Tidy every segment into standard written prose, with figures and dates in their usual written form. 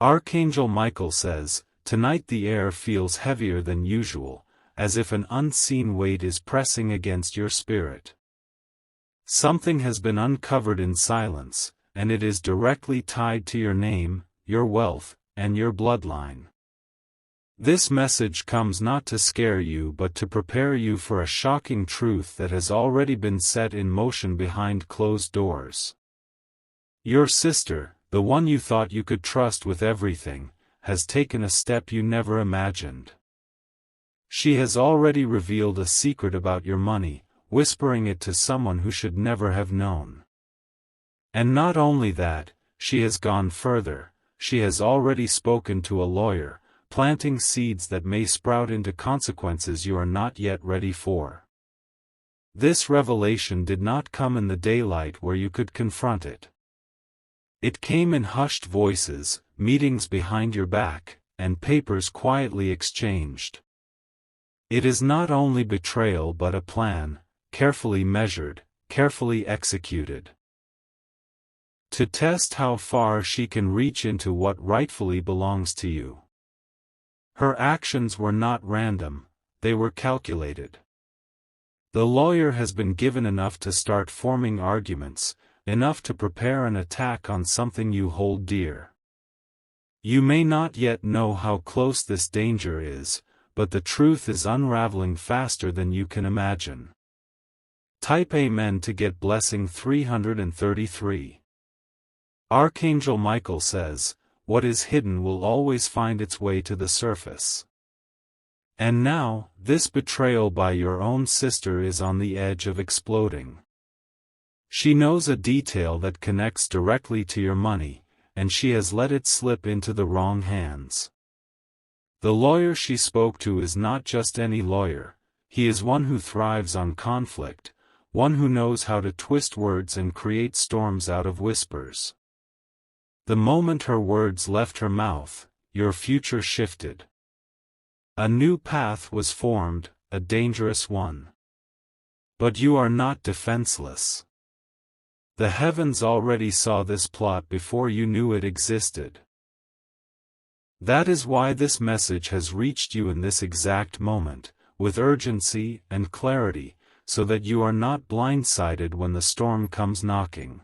Archangel Michael says, "Tonight the air feels heavier than usual, as if an unseen weight is pressing against your spirit. Something has been uncovered in silence, and it is directly tied to your name, your wealth, and your bloodline. This message comes not to scare you but to prepare you for a shocking truth that has already been set in motion behind closed doors. Your sister, the one you thought you could trust with everything, has taken a step you never imagined. She has already revealed a secret about your money, whispering it to someone who should never have known. And not only that, she has gone further, she has already spoken to a lawyer, planting seeds that may sprout into consequences you are not yet ready for. This revelation did not come in the daylight where you could confront it. It came in hushed voices, meetings behind your back, and papers quietly exchanged. It is not only betrayal but a plan, carefully measured, carefully executed. To test how far she can reach into what rightfully belongs to you. Her actions were not random, they were calculated. The lawyer has been given enough to start forming arguments, enough to prepare an attack on something you hold dear. You may not yet know how close this danger is, but the truth is unraveling faster than you can imagine. Type Amen to get blessing 333. Archangel Michael says, "What is hidden will always find its way to the surface." And now, this betrayal by your own sister is on the edge of exploding. She knows a detail that connects directly to your money, and she has let it slip into the wrong hands. The lawyer she spoke to is not just any lawyer, he is one who thrives on conflict, one who knows how to twist words and create storms out of whispers. The moment her words left her mouth, your future shifted. A new path was formed, a dangerous one. But you are not defenseless. The heavens already saw this plot before you knew it existed. That is why this message has reached you in this exact moment, with urgency and clarity, so that you are not blindsided when the storm comes knocking.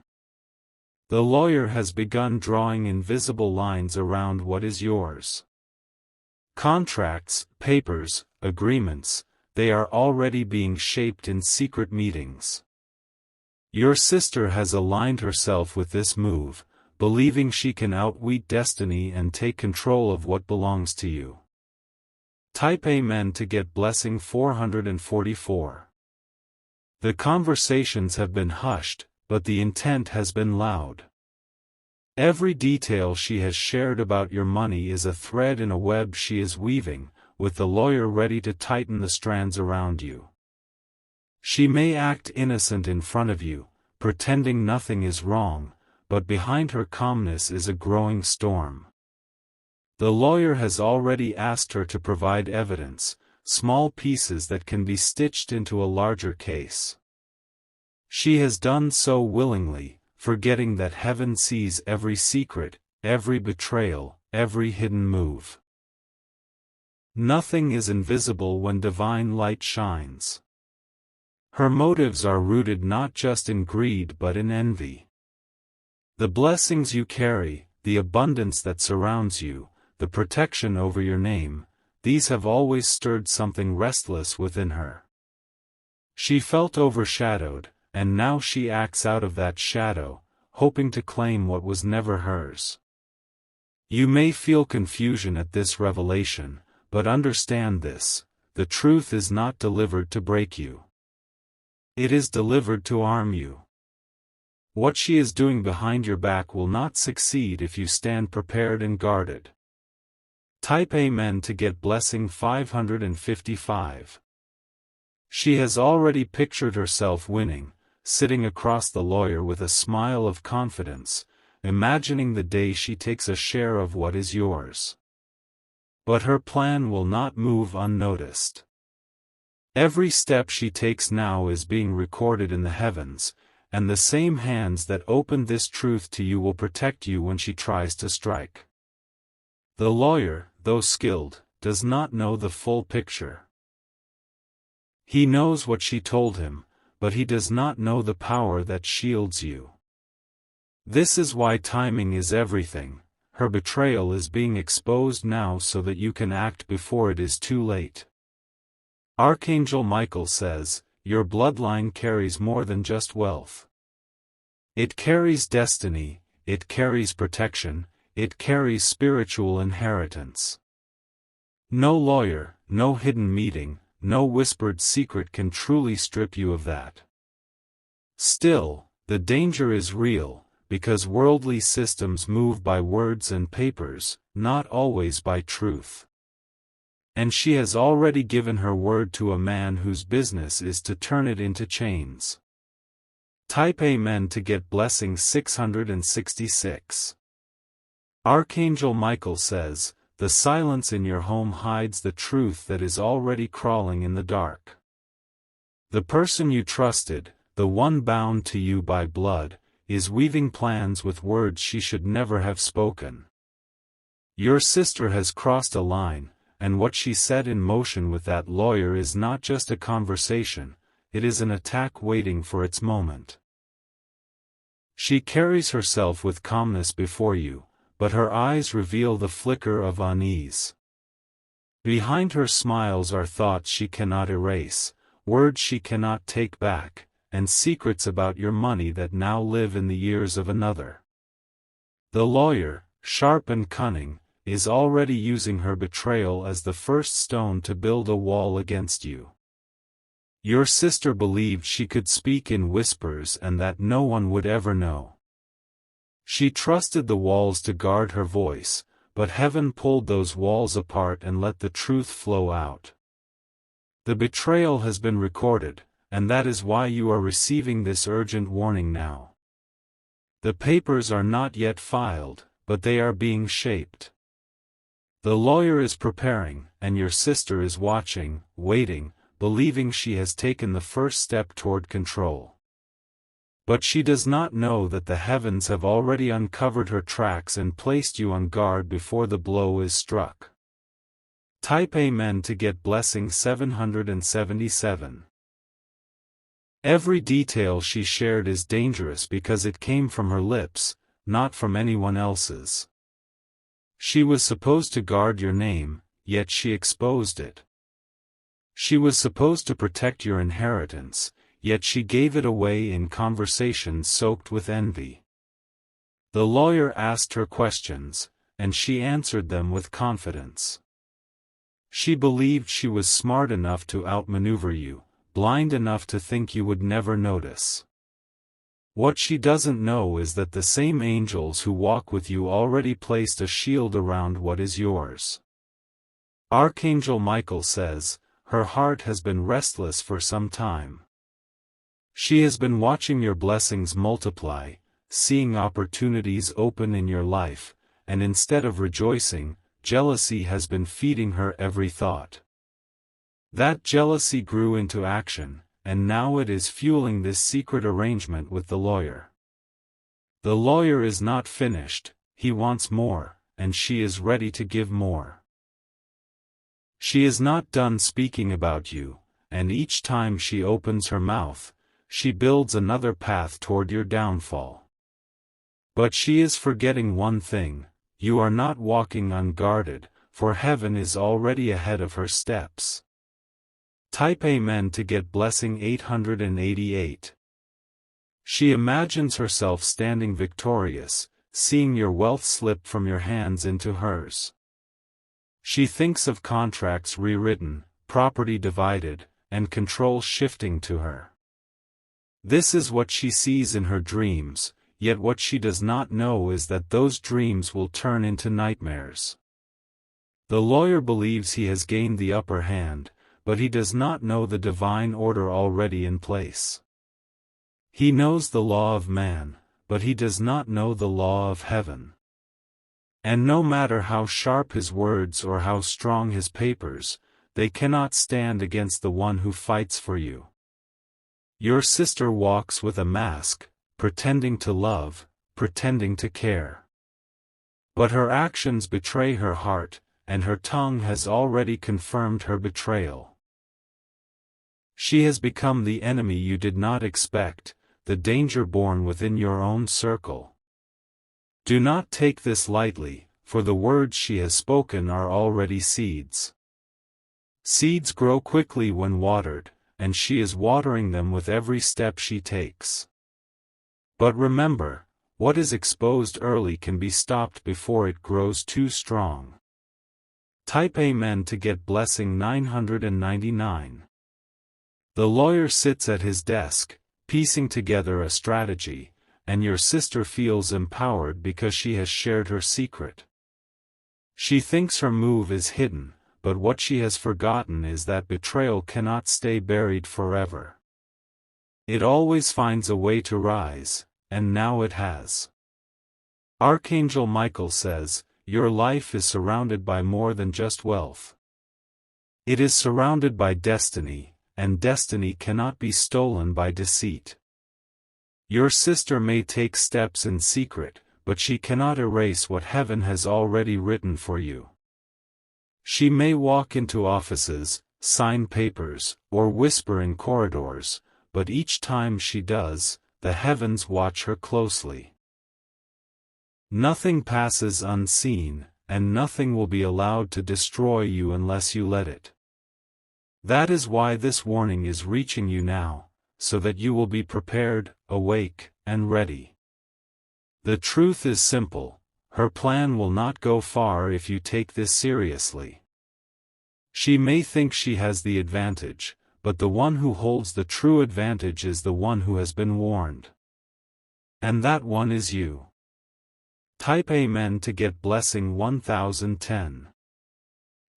The lawyer has begun drawing invisible lines around what is yours. Contracts, papers, agreements, they are already being shaped in secret meetings. Your sister has aligned herself with this move, believing she can outwit destiny and take control of what belongs to you. Type Amen to get blessing 444. The conversations have been hushed, but the intent has been loud. Every detail she has shared about your money is a thread in a web she is weaving, with the lawyer ready to tighten the strands around you. She may act innocent in front of you, pretending nothing is wrong, but behind her calmness is a growing storm. The lawyer has already asked her to provide evidence, small pieces that can be stitched into a larger case. She has done so willingly, forgetting that heaven sees every secret, every betrayal, every hidden move. Nothing is invisible when divine light shines. Her motives are rooted not just in greed but in envy. The blessings you carry, the abundance that surrounds you, the protection over your name, these have always stirred something restless within her. She felt overshadowed, and now she acts out of that shadow, hoping to claim what was never hers. You may feel confusion at this revelation, but understand this: the truth is not delivered to break you. It is delivered to arm you. What she is doing behind your back will not succeed if you stand prepared and guarded. Type Amen to get blessing 555. She has already pictured herself winning, sitting across the lawyer with a smile of confidence, imagining the day she takes a share of what is yours. But her plan will not move unnoticed. Every step she takes now is being recorded in the heavens, and the same hands that opened this truth to you will protect you when she tries to strike. The lawyer, though skilled, does not know the full picture. He knows what she told him, but he does not know the power that shields you. This is why timing is everything. Her betrayal is being exposed now so that you can act before it is too late. Archangel Michael says, your bloodline carries more than just wealth. It carries destiny, it carries protection, it carries spiritual inheritance. No lawyer, no hidden meeting, no whispered secret can truly strip you of that. Still, the danger is real, because worldly systems move by words and papers, not always by truth. And she has already given her word to a man whose business is to turn it into chains. Type Amen to get blessing 666. Archangel Michael says, the silence in your home hides the truth that is already crawling in the dark. The person you trusted, the one bound to you by blood, is weaving plans with words she should never have spoken. Your sister has crossed a line, and what she set in motion with that lawyer is not just a conversation, it is an attack waiting for its moment. She carries herself with calmness before you, but her eyes reveal the flicker of unease. Behind her smiles are thoughts she cannot erase, words she cannot take back, and secrets about your money that now live in the ears of another. The lawyer, sharp and cunning, is already using her betrayal as the first stone to build a wall against you. Your sister believed she could speak in whispers and that no one would ever know. She trusted the walls to guard her voice, but heaven pulled those walls apart and let the truth flow out. The betrayal has been recorded, and that is why you are receiving this urgent warning now. The papers are not yet filed, but they are being shaped. The lawyer is preparing, and your sister is watching, waiting, believing she has taken the first step toward control. But she does not know that the heavens have already uncovered her tracks and placed you on guard before the blow is struck. Type Amen to get blessing 777. Every detail she shared is dangerous because it came from her lips, not from anyone else's. She was supposed to guard your name, yet she exposed it. She was supposed to protect your inheritance, yet she gave it away in conversations soaked with envy. The lawyer asked her questions, and she answered them with confidence. She believed she was smart enough to outmaneuver you, blind enough to think you would never notice. What she doesn't know is that the same angels who walk with you already placed a shield around what is yours. Archangel Michael says, her heart has been restless for some time. She has been watching your blessings multiply, seeing opportunities open in your life, and instead of rejoicing, jealousy has been feeding her every thought. That jealousy grew into action, and now it is fueling this secret arrangement with the lawyer. The lawyer is not finished, he wants more, and she is ready to give more. She is not done speaking about you, and each time she opens her mouth, she builds another path toward your downfall. But she is forgetting one thing, you are not walking unguarded, for heaven is already ahead of her steps. Type Amen to get blessing 888. She imagines herself standing victorious, seeing your wealth slip from your hands into hers. She thinks of contracts rewritten, property divided, and control shifting to her. This is what she sees in her dreams, yet what she does not know is that those dreams will turn into nightmares. The lawyer believes he has gained the upper hand, but he does not know the divine order already in place. He knows the law of man, but he does not know the law of heaven. And no matter how sharp his words or how strong his papers, they cannot stand against the one who fights for you. Your sister walks with a mask, pretending to love, pretending to care. But her actions betray her heart, and her tongue has already confirmed her betrayal. She has become the enemy you did not expect, the danger born within your own circle. Do not take this lightly, for the words she has spoken are already seeds. Seeds grow quickly when watered, and she is watering them with every step she takes. But remember, what is exposed early can be stopped before it grows too strong. Type Amen to get blessing 999. The lawyer sits at his desk, piecing together a strategy, and your sister feels empowered because she has shared her secret. She thinks her move is hidden, but what she has forgotten is that betrayal cannot stay buried forever. It always finds a way to rise, and now it has. Archangel Michael says, your life is surrounded by more than just wealth. It is surrounded by destiny, and destiny cannot be stolen by deceit. Your sister may take steps in secret, but she cannot erase what heaven has already written for you. She may walk into offices, sign papers, or whisper in corridors, but each time she does, the heavens watch her closely. Nothing passes unseen, and nothing will be allowed to destroy you unless you let it. That is why this warning is reaching you now, so that you will be prepared, awake, and ready. The truth is simple, her plan will not go far if you take this seriously. She may think she has the advantage, but the one who holds the true advantage is the one who has been warned. And that one is you. Type Amen to get blessing 1010.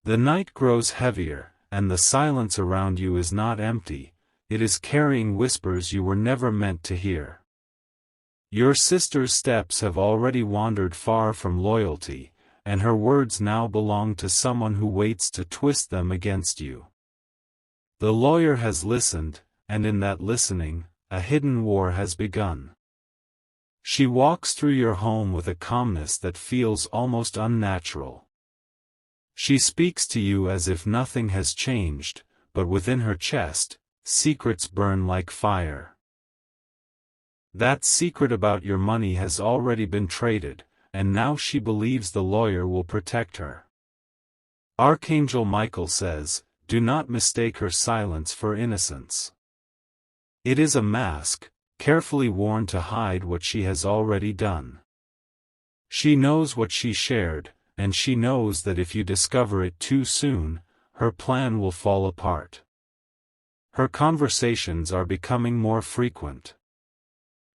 The night grows heavier, and the silence around you is not empty, it is carrying whispers you were never meant to hear. Your sister's steps have already wandered far from loyalty, and her words now belong to someone who waits to twist them against you. The lawyer has listened, and in that listening, a hidden war has begun. She walks through your home with a calmness that feels almost unnatural. She speaks to you as if nothing has changed, but within her chest, secrets burn like fire. That secret about your money has already been traded, and now she believes the lawyer will protect her. Archangel Michael says, do not mistake her silence for innocence. It is a mask, carefully worn to hide what she has already done. She knows what she shared, and she knows that if you discover it too soon, her plan will fall apart. Her conversations are becoming more frequent.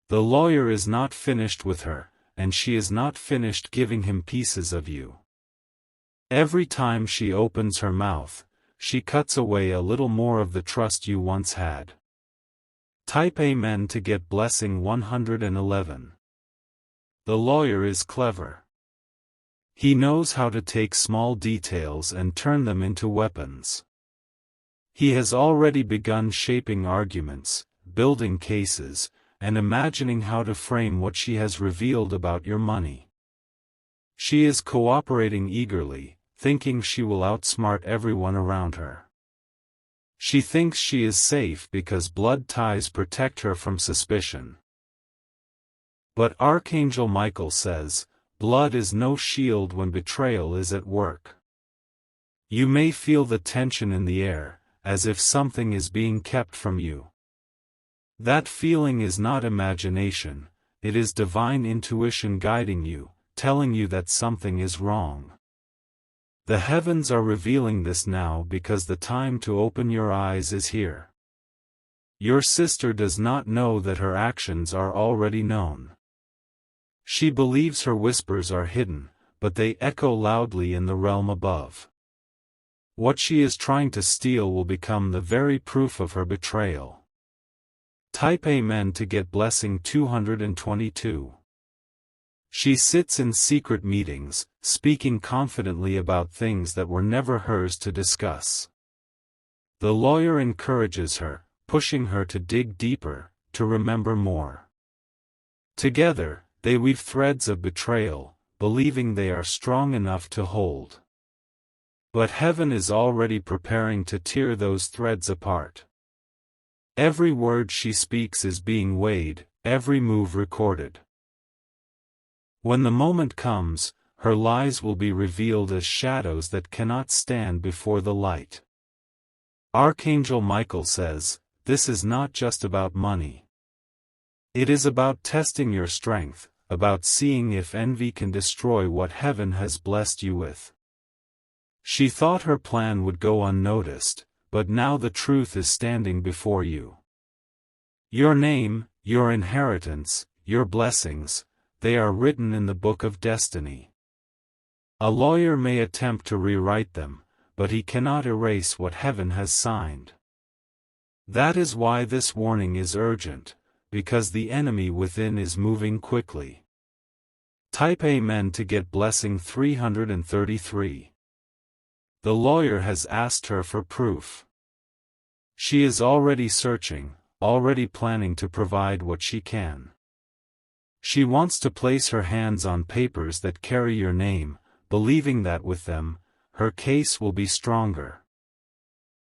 The lawyer is not finished with her, and she is not finished giving him pieces of you. Every time she opens her mouth, she cuts away a little more of the trust you once had. Type Amen to get blessing 111. The lawyer is clever. He knows how to take small details and turn them into weapons. He has already begun shaping arguments, building cases, and imagining how to frame what she has revealed about your money. She is cooperating eagerly, thinking she will outsmart everyone around her. She thinks she is safe because blood ties protect her from suspicion. But Archangel Michael says, blood is no shield when betrayal is at work. You may feel the tension in the air, as if something is being kept from you. That feeling is not imagination, it is divine intuition guiding you, telling you that something is wrong. The heavens are revealing this now because the time to open your eyes is here. Your sister does not know that her actions are already known. She believes her whispers are hidden, but they echo loudly in the realm above. What she is trying to steal will become the very proof of her betrayal. Type Amen to get blessing 222. She sits in secret meetings, speaking confidently about things that were never hers to discuss. The lawyer encourages her, pushing her to dig deeper, to remember more. Together, they weave threads of betrayal, believing they are strong enough to hold. But heaven is already preparing to tear those threads apart. Every word she speaks is being weighed, every move recorded. When the moment comes, her lies will be revealed as shadows that cannot stand before the light. Archangel Michael says, this is not just about money. It is about testing your strength, about seeing if envy can destroy what heaven has blessed you with. She thought her plan would go unnoticed, but now the truth is standing before you. Your name, your inheritance, your blessings, they are written in the book of destiny. A lawyer may attempt to rewrite them, but he cannot erase what heaven has signed. That is why this warning is urgent, because the enemy within is moving quickly. Type Amen to get blessing 333. The lawyer has asked her for proof. She is already searching, already planning to provide what she can. She wants to place her hands on papers that carry your name, believing that with them, her case will be stronger.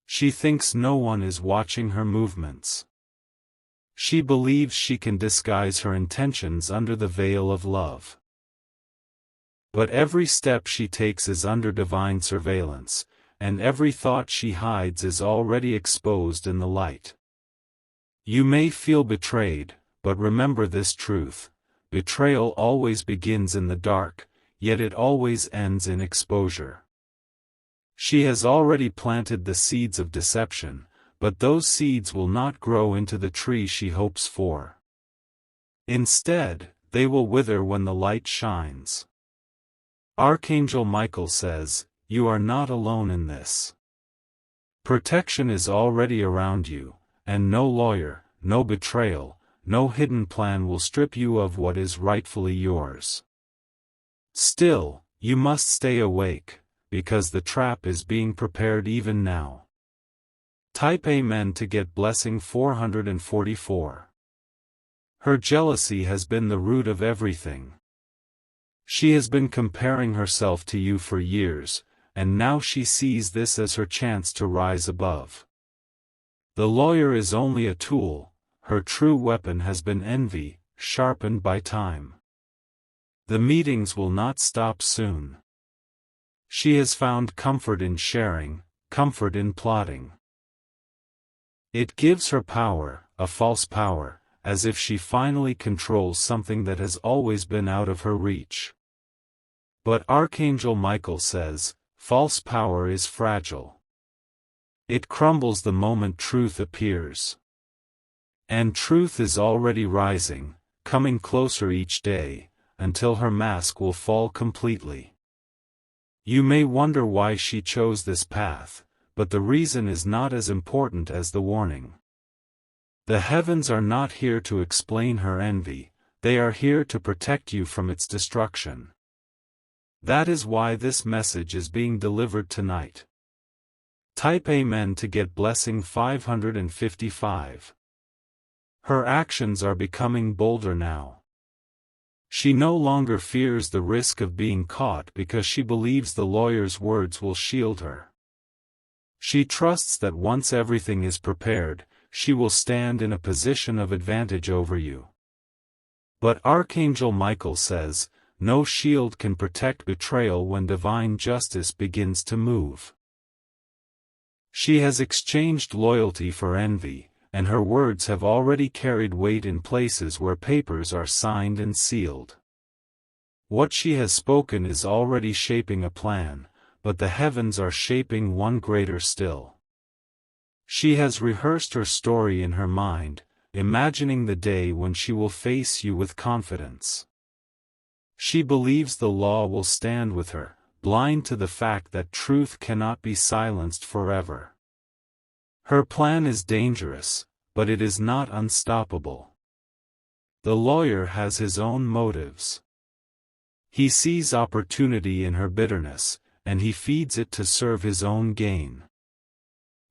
She thinks no one is watching her movements. She believes she can disguise her intentions under the veil of love. But every step she takes is under divine surveillance, and every thought she hides is already exposed in the light. You may feel betrayed, but remember this truth: betrayal always begins in the dark, yet it always ends in exposure. She has already planted the seeds of deception, but those seeds will not grow into the tree she hopes for. Instead, they will wither when the light shines. Archangel Michael says, you are not alone in this. Protection is already around you, and no lawyer, no betrayal, no hidden plan will strip you of what is rightfully yours. Still, you must stay awake, because the trap is being prepared even now. Type Amen to get blessing 444. Her jealousy has been the root of everything. She has been comparing herself to you for years, and now she sees this as her chance to rise above. The lawyer is only a tool, her true weapon has been envy, sharpened by time. The meetings will not stop soon. She has found comfort in sharing, comfort in plotting. It gives her power, a false power, as if she finally controls something that has always been out of her reach. But Archangel Michael says, false power is fragile. It crumbles the moment truth appears. And truth is already rising, coming closer each day, until her mask will fall completely. You may wonder why she chose this path, but the reason is not as important as the warning. The heavens are not here to explain her envy, they are here to protect you from its destruction. That is why this message is being delivered tonight. Type Amen to get blessing 555. Her actions are becoming bolder now. She no longer fears the risk of being caught because she believes the lawyer's words will shield her. She trusts that once everything is prepared, she will stand in a position of advantage over you. But Archangel Michael says, no shield can protect betrayal when divine justice begins to move. She has exchanged loyalty for envy, and her words have already carried weight in places where papers are signed and sealed. What she has spoken is already shaping a plan, but the heavens are shaping one greater still. She has rehearsed her story in her mind, imagining the day when she will face you with confidence. She believes the law will stand with her, blind to the fact that truth cannot be silenced forever. Her plan is dangerous, but it is not unstoppable. The lawyer has his own motives. He sees opportunity in her bitterness, and he feeds it to serve his own gain.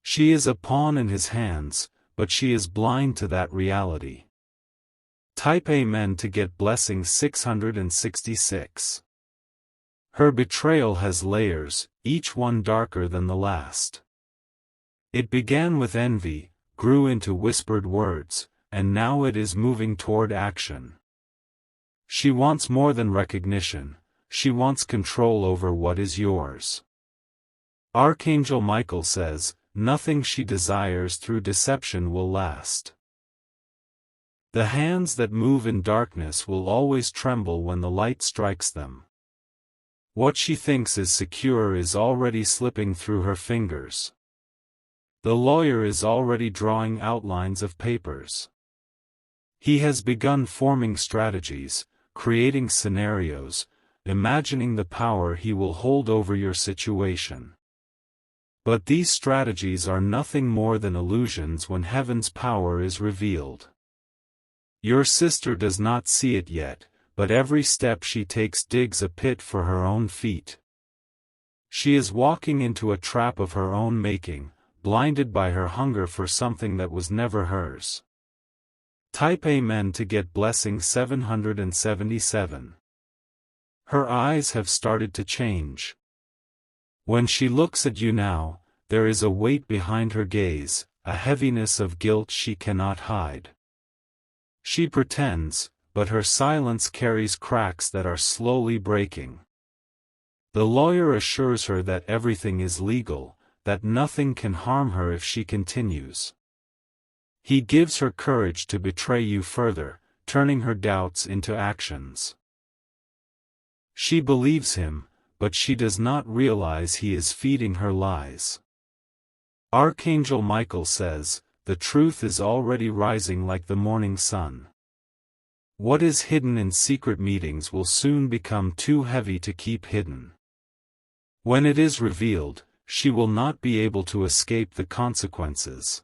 She is a pawn in his hands, but she is blind to that reality. Type Amen to get blessing 666. Her betrayal has layers, each one darker than the last. It began with envy, grew into whispered words, and now it is moving toward action. She wants more than recognition, she wants control over what is yours. Archangel Michael says, nothing she desires through deception will last. The hands that move in darkness will always tremble when the light strikes them. What she thinks is secure is already slipping through her fingers. The lawyer is already drawing outlines of papers. He has begun forming strategies, creating scenarios, imagining the power he will hold over your situation. But these strategies are nothing more than illusions when heaven's power is revealed. Your sister does not see it yet, but every step she takes digs a pit for her own feet. She is walking into a trap of her own making, blinded by her hunger for something that was never hers. Type Amen to get blessing 777. Her eyes have started to change. When she looks at you now, there is a weight behind her gaze, a heaviness of guilt she cannot hide. She pretends, but her silence carries cracks that are slowly breaking. The lawyer assures her that everything is legal, that nothing can harm her if she continues. He gives her courage to betray you further, turning her doubts into actions. She believes him, but she does not realize he is feeding her lies. Archangel Michael says, the truth is already rising like the morning sun. What is hidden in secret meetings will soon become too heavy to keep hidden. When it is revealed, she will not be able to escape the consequences.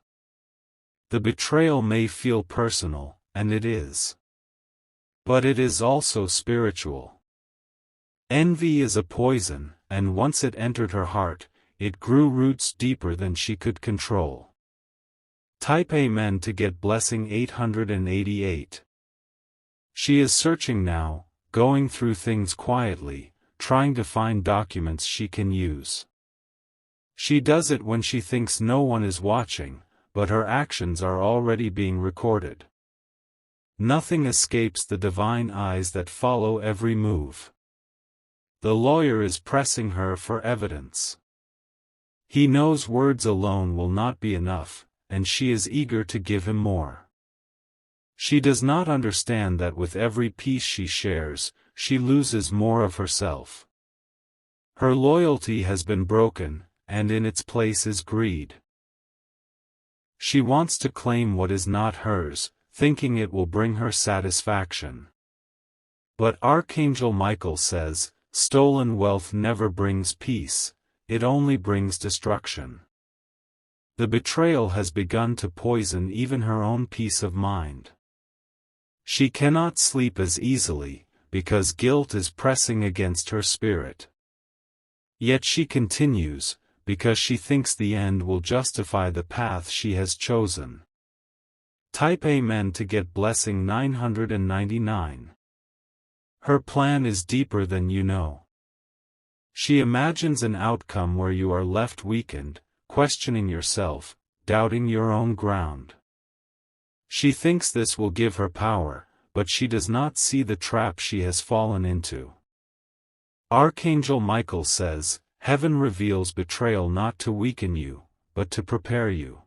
The betrayal may feel personal, and it is. But it is also spiritual. Envy is a poison, and once it entered her heart, it grew roots deeper than she could control. Type Amen to get blessing 888. She is searching now, going through things quietly, trying to find documents she can use. She does it when she thinks no one is watching, but her actions are already being recorded. Nothing escapes the divine eyes that follow every move. The lawyer is pressing her for evidence. He knows words alone will not be enough, and she is eager to give him more. She does not understand that with every piece she shares, she loses more of herself. Her loyalty has been broken, and in its place is greed. She wants to claim what is not hers, thinking it will bring her satisfaction. But Archangel Michael says, stolen wealth never brings peace, it only brings destruction. The betrayal has begun to poison even her own peace of mind. She cannot sleep as easily, because guilt is pressing against her spirit. Yet she continues, because she thinks the end will justify the path she has chosen. Type Amen to get blessing 999. Her plan is deeper than you know. She imagines an outcome where you are left weakened, questioning yourself, doubting your own ground. She thinks this will give her power, but she does not see the trap she has fallen into. Archangel Michael says, heaven reveals betrayal not to weaken you, but to prepare you.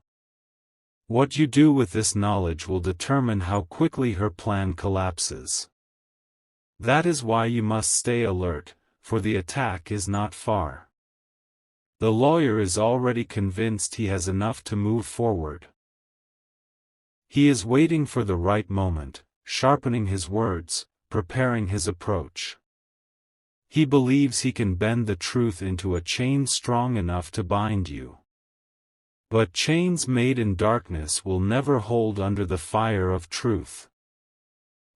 What you do with this knowledge will determine how quickly her plan collapses. That is why you must stay alert, for the attack is not far. The lawyer is already convinced he has enough to move forward. He is waiting for the right moment, sharpening his words, preparing his approach. He believes he can bend the truth into a chain strong enough to bind you. But chains made in darkness will never hold under the fire of truth.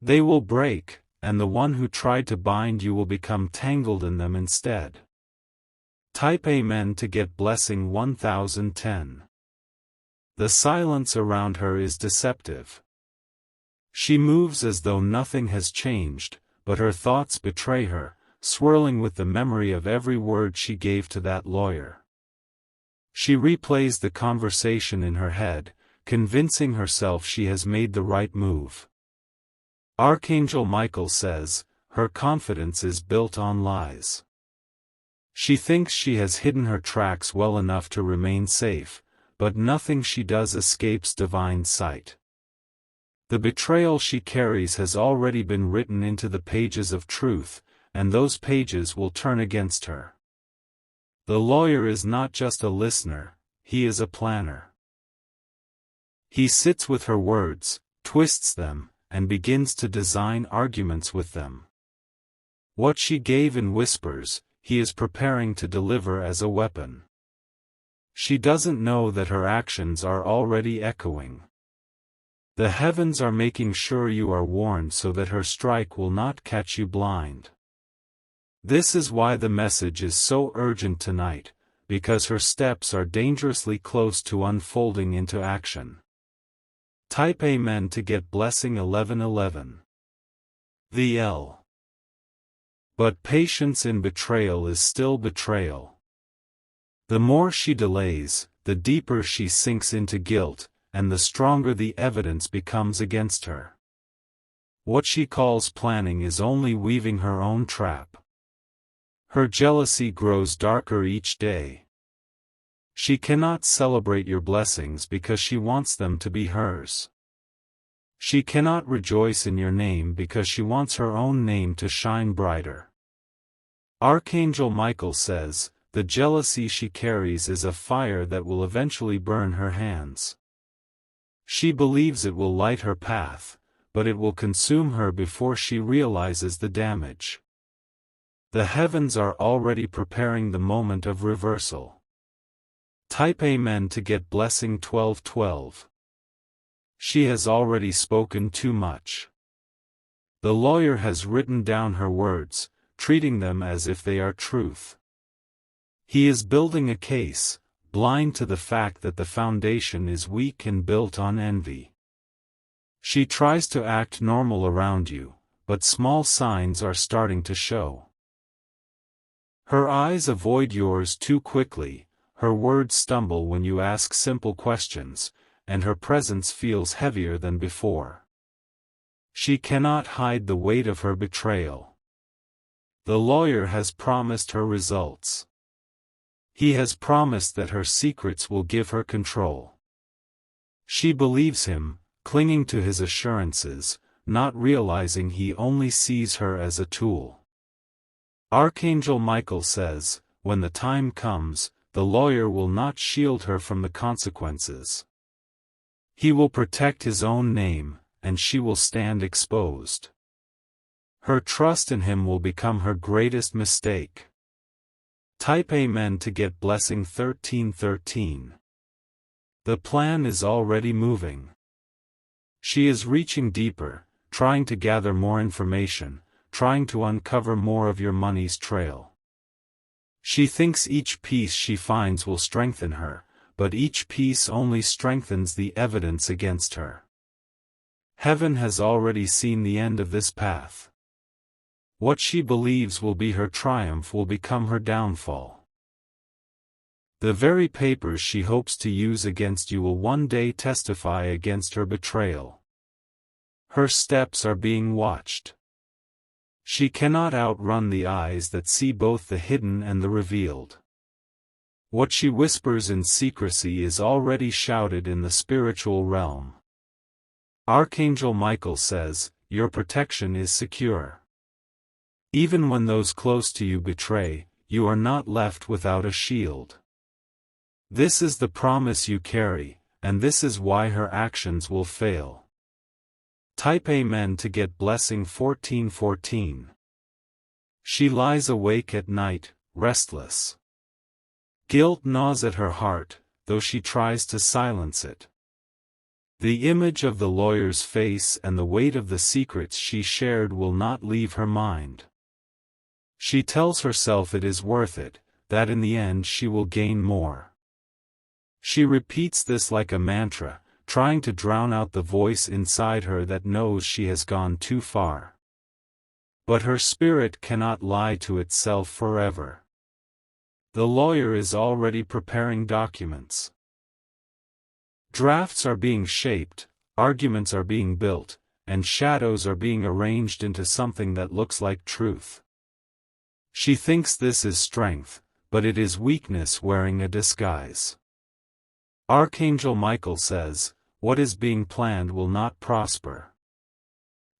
They will break, and the one who tried to bind you will become tangled in them instead. Type Amen to get blessing 1010. The silence around her is deceptive. She moves as though nothing has changed, but her thoughts betray her, swirling with the memory of every word she gave to that lawyer. She replays the conversation in her head, convincing herself she has made the right move. Archangel Michael says, her confidence is built on lies. She thinks she has hidden her tracks well enough to remain safe, but nothing she does escapes divine sight. The betrayal she carries has already been written into the pages of truth, and those pages will turn against her. The lawyer is not just a listener, he is a planner. He sits with her words, twists them, and begins to design arguments with them. What she gave in whispers, he is preparing to deliver as a weapon. She doesn't know that her actions are already echoing. The heavens are making sure you are warned so that her strike will not catch you blind. This is why the message is so urgent tonight, because her steps are dangerously close to unfolding into action. Type Amen to get blessing 1111. The L. But patience in betrayal is still betrayal. The more she delays, the deeper she sinks into guilt, and the stronger the evidence becomes against her. What she calls planning is only weaving her own trap. Her jealousy grows darker each day. She cannot celebrate your blessings because she wants them to be hers. She cannot rejoice in your name because she wants her own name to shine brighter. Archangel Michael says, the jealousy she carries is a fire that will eventually burn her hands. She believes it will light her path, but it will consume her before she realizes the damage. The heavens are already preparing the moment of reversal. Type Amen to get blessing 1212. She has already spoken too much. The lawyer has written down her words, treating them as if they are truth. He is building a case, blind to the fact that the foundation is weak and built on envy. She tries to act normal around you, but small signs are starting to show. Her eyes avoid yours too quickly, her words stumble when you ask simple questions, and her presence feels heavier than before. She cannot hide the weight of her betrayal. The lawyer has promised her results. He has promised that her secrets will give her control. She believes him, clinging to his assurances, not realizing he only sees her as a tool. Archangel Michael says, when the time comes, the lawyer will not shield her from the consequences. He will protect his own name, and she will stand exposed. Her trust in him will become her greatest mistake. Type Amen to get blessing 1313. The plan is already moving. She is reaching deeper, trying to gather more information, trying to uncover more of your money's trail. She thinks each piece she finds will strengthen her, but each piece only strengthens the evidence against her. Heaven has already seen the end of this path. What she believes will be her triumph will become her downfall. The very papers she hopes to use against you will one day testify against her betrayal. Her steps are being watched. She cannot outrun the eyes that see both the hidden and the revealed. What she whispers in secrecy is already shouted in the spiritual realm. Archangel Michael says, your protection is secure. Even when those close to you betray, you are not left without a shield. This is the promise you carry, and this is why her actions will fail. Type Amen to get blessing 1414. She lies awake at night, restless. Guilt gnaws at her heart, though she tries to silence it. The image of the lawyer's face and the weight of the secrets she shared will not leave her mind. She tells herself it is worth it, that in the end she will gain more. She repeats this like a mantra, trying to drown out the voice inside her that knows she has gone too far. But her spirit cannot lie to itself forever. The lawyer is already preparing documents. Drafts are being shaped, arguments are being built, and shadows are being arranged into something that looks like truth. She thinks this is strength, but it is weakness wearing a disguise. Archangel Michael says, what is being planned will not prosper.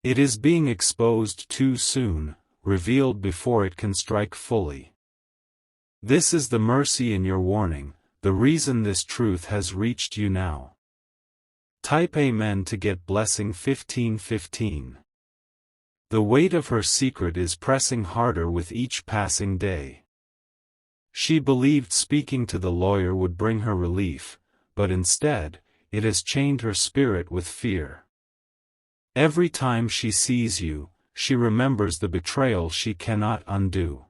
It is being exposed too soon, revealed before it can strike fully. This is the mercy in your warning, the reason this truth has reached you now. Type Amen to get blessing 1515. The weight of her secret is pressing harder with each passing day. She believed speaking to the lawyer would bring her relief, but instead, it has chained her spirit with fear. Every time she sees you, she remembers the betrayal she cannot undo.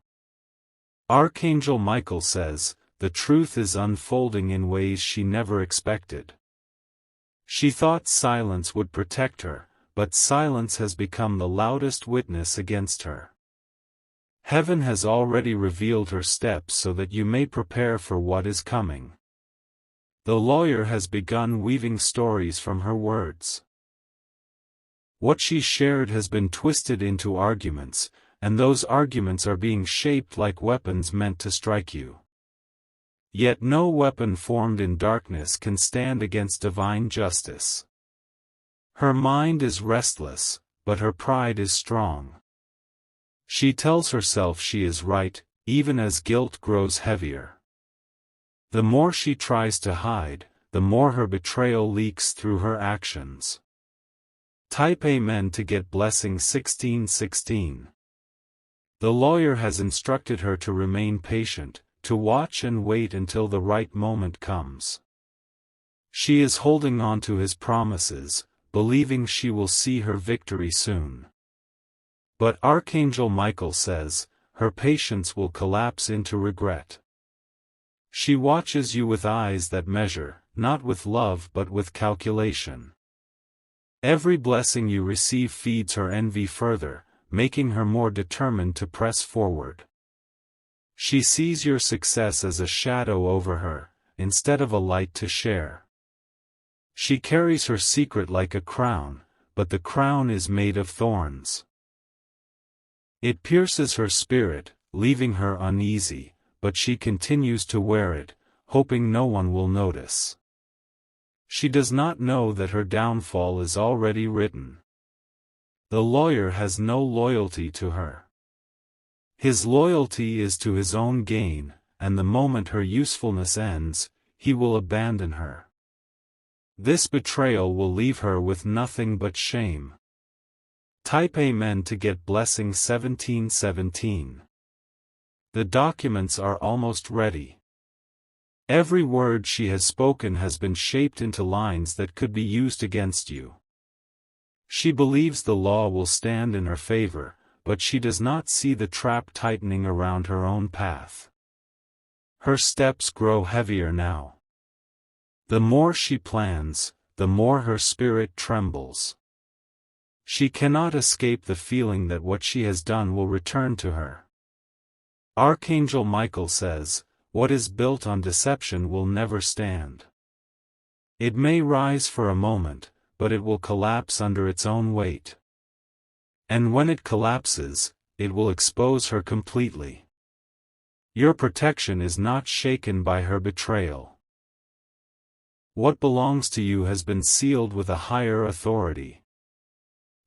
Archangel Michael says, the truth is unfolding in ways she never expected. She thought silence would protect her, but silence has become the loudest witness against her. Heaven has already revealed her steps so that you may prepare for what is coming. The lawyer has begun weaving stories from her words. What she shared has been twisted into arguments, and those arguments are being shaped like weapons meant to strike you. Yet no weapon formed in darkness can stand against divine justice. Her mind is restless, but her pride is strong. She tells herself she is right, even as guilt grows heavier. The more she tries to hide, the more her betrayal leaks through her actions. Type Amen to get blessing 1616. The lawyer has instructed her to remain patient, to watch and wait until the right moment comes. She is holding on to his promises, believing she will see her victory soon. But Archangel Michael says, her patience will collapse into regret. She watches you with eyes that measure, not with love but with calculation. Every blessing you receive feeds her envy further, making her more determined to press forward. She sees your success as a shadow over her, instead of a light to share. She carries her secret like a crown, but the crown is made of thorns. It pierces her spirit, leaving her uneasy, but she continues to wear it, hoping no one will notice. She does not know that her downfall is already written. The lawyer has no loyalty to her. His loyalty is to his own gain, and the moment her usefulness ends, he will abandon her. This betrayal will leave her with nothing but shame. Type Amen to get blessing 1717. The documents are almost ready. Every word she has spoken has been shaped into lines that could be used against you. She believes the law will stand in her favor, but she does not see the trap tightening around her own path. Her steps grow heavier now. The more she plans, the more her spirit trembles. She cannot escape the feeling that what she has done will return to her. Archangel Michael says, what is built on deception will never stand. It may rise for a moment, but it will collapse under its own weight. And when it collapses, it will expose her completely. Your protection is not shaken by her betrayal. What belongs to you has been sealed with a higher authority.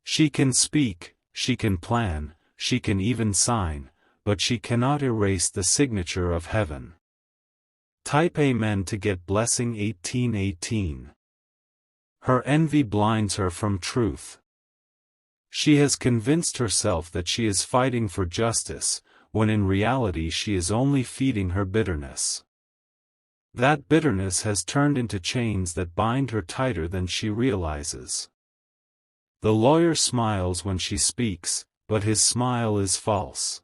She can speak, she can plan, she can even sign, but she cannot erase the signature of heaven. Type Amen to get blessing 1818. Her envy blinds her from truth. She has convinced herself that she is fighting for justice, when in reality she is only feeding her bitterness. That bitterness has turned into chains that bind her tighter than she realizes. The lawyer smiles when she speaks, but his smile is false.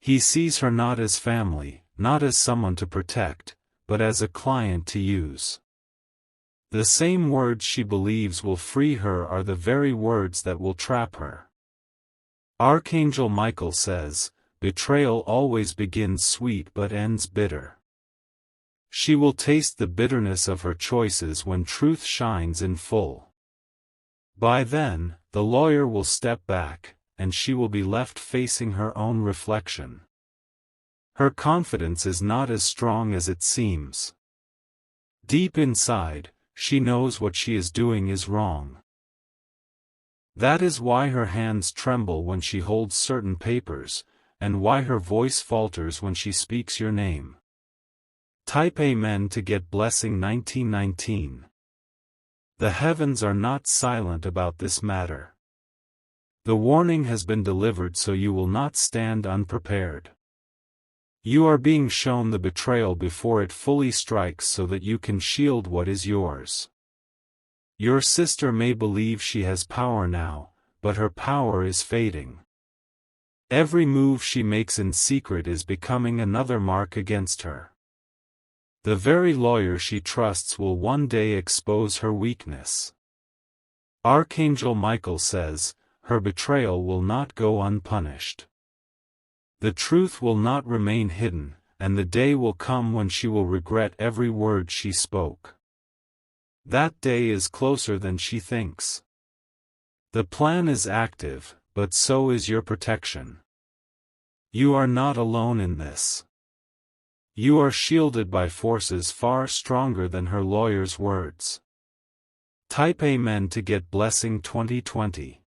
He sees her not as family, not as someone to protect, but as a client to use. The same words she believes will free her are the very words that will trap her. Archangel Michael says, betrayal always begins sweet but ends bitter. She will taste the bitterness of her choices when truth shines in full. By then, the lawyer will step back, and she will be left facing her own reflection. Her confidence is not as strong as it seems. Deep inside, she knows what she is doing is wrong. That is why her hands tremble when she holds certain papers, and why her voice falters when she speaks your name. Type Amen to get blessing 1919. The heavens are not silent about this matter. The warning has been delivered so you will not stand unprepared. You are being shown the betrayal before it fully strikes so that you can shield what is yours. Your sister may believe she has power now, but her power is fading. Every move she makes in secret is becoming another mark against her. The very lawyer she trusts will one day expose her weakness. Archangel Michael says, her betrayal will not go unpunished. The truth will not remain hidden, and the day will come when she will regret every word she spoke. That day is closer than she thinks. The plan is active, but so is your protection. You are not alone in this. You are shielded by forces far stronger than her lawyer's words. Type Amen to get blessing 2020.